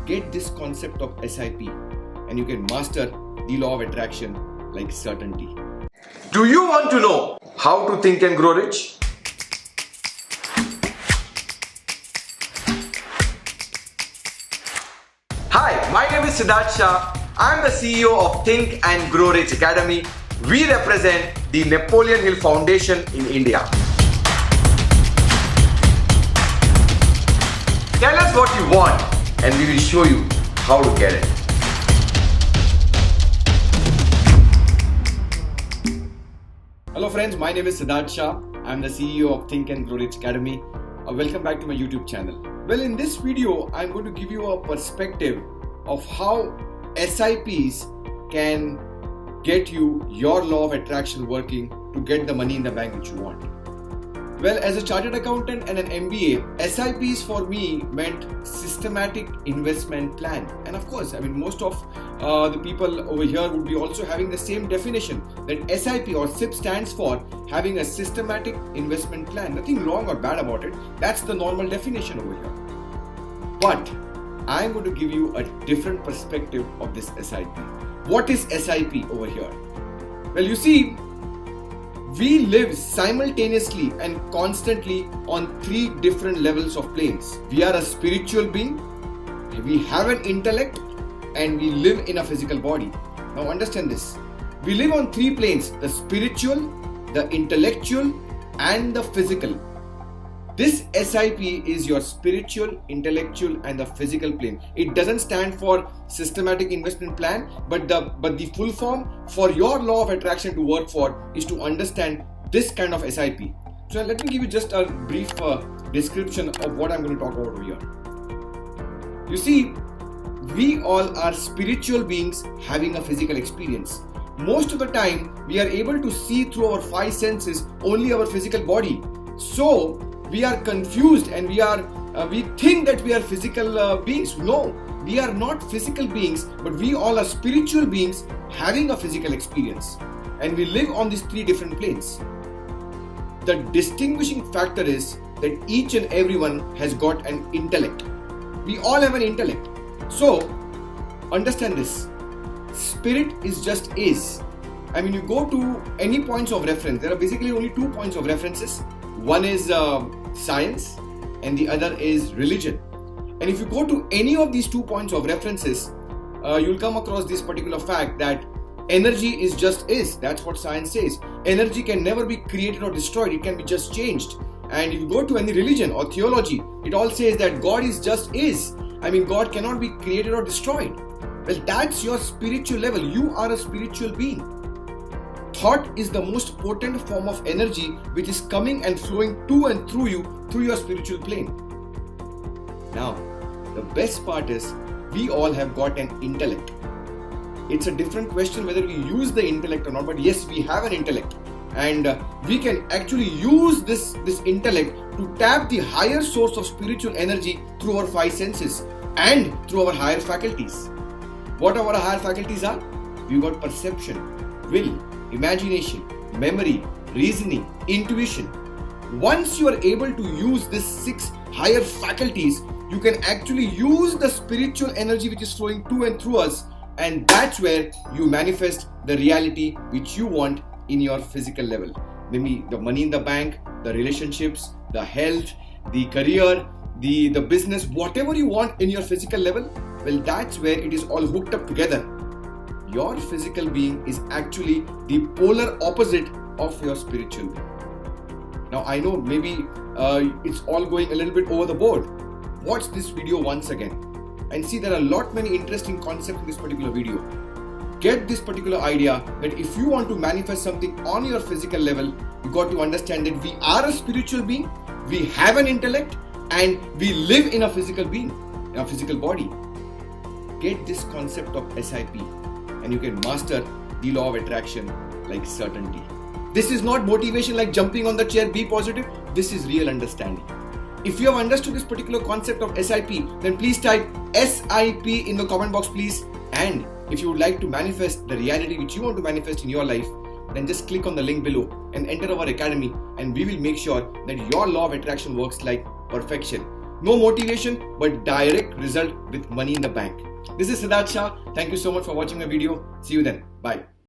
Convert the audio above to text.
Get this concept of SIP and you can master the law of attraction like certainty. Do you want to know how to think and grow rich? Hi, my name is Siddharth Shah. I am the CEO of Think and Grow Rich Academy. We represent the Napoleon Hill Foundation in India. Tell us what you want and we will show you how to get it. Hello friends, my name is Siddharth Shah. I am the CEO of Think and Grow Rich Academy. Welcome back to my YouTube channel. Well, in this video, I'm going to give you a perspective of how SIPs can get you your law of attraction working to get the money in the bank which you want. Well, as a chartered accountant and an MBA, SIPs for me meant systematic investment plan. And of course, most of the people over here would be also having the same definition, that SIP or SIP stands for having a systematic investment plan. Nothing wrong or bad about it. That's the normal definition over here. But I'm going to give you a different perspective of this SIP. What is SIP over here? Well, you see, we live simultaneously and constantly on three different levels of planes. We are a spiritual being, we have an intellect, and we live in a physical body. Now understand this. We live on three planes: the spiritual, the intellectual, and the physical. This SIP is your spiritual, intellectual, and the physical plane. It doesn't stand for systematic investment plan, but the full form for your law of attraction to work for is to understand this kind of SIP. So let me give you just a brief description of what I'm going to talk about over here. You see, we all are spiritual beings having a physical experience. Most of the time, we are able to see through our five senses only our physical body. So we are confused and we think that we are physical beings. No, we are not physical beings, but we all are spiritual beings having a physical experience. And we live on these three different planes. The distinguishing factor is that each and everyone has got an intellect. We all have an intellect. So, understand this. Spirit is just is. You go to any points of reference. There are basically only 2 points of references. One is science and the other is religion. And if you go to any of these 2 points of references, you'll come across this particular fact that energy is just is. That's what science says. Energy can never be created or destroyed. It can be just changed. And if you go to any religion or theology, it all says that God is just is. God cannot be created or destroyed. Well, that's your spiritual level. You are a spiritual being. Thought is the most potent form of energy which is coming and flowing to and through you through your spiritual plane. Now, the best part is we all have got an intellect. It's a different question whether we use the intellect or not, but yes, we have an intellect. And we can actually use this intellect to tap the higher source of spiritual energy through our five senses and through our higher faculties. What our higher faculties are? We've got perception, will, imagination, memory, reasoning, intuition. Once you are able to use these 6 higher faculties, you can actually use the spiritual energy which is flowing to and through us, and that's where you manifest the reality which you want in your physical level. Maybe the money in the bank, the relationships, the health, the career, the business, whatever you want in your physical level, well, that's where it is all hooked up together. Your physical being is actually the polar opposite of your spiritual being. Now, I know maybe it's all going a little bit over the board. Watch this video once again and see there are many interesting concepts in this particular video. Get this particular idea that if you want to manifest something on your physical level, you got to understand that we are a spiritual being, we have an intellect, and we live in a physical being, in a physical body. Get this concept of SIP and you can master the law of attraction like certainty. This is not motivation like jumping on the chair, be positive. This is real understanding. If you have understood this particular concept of SIP, then please type SIP in the comment box, please. And if you would like to manifest the reality which you want to manifest in your life, then just click on the link below and enter our academy, and we will make sure that your law of attraction works like perfection. No motivation, but direct result with money in the bank. This is Siddharth Shah. Thank you so much for watching my video. See you then. Bye.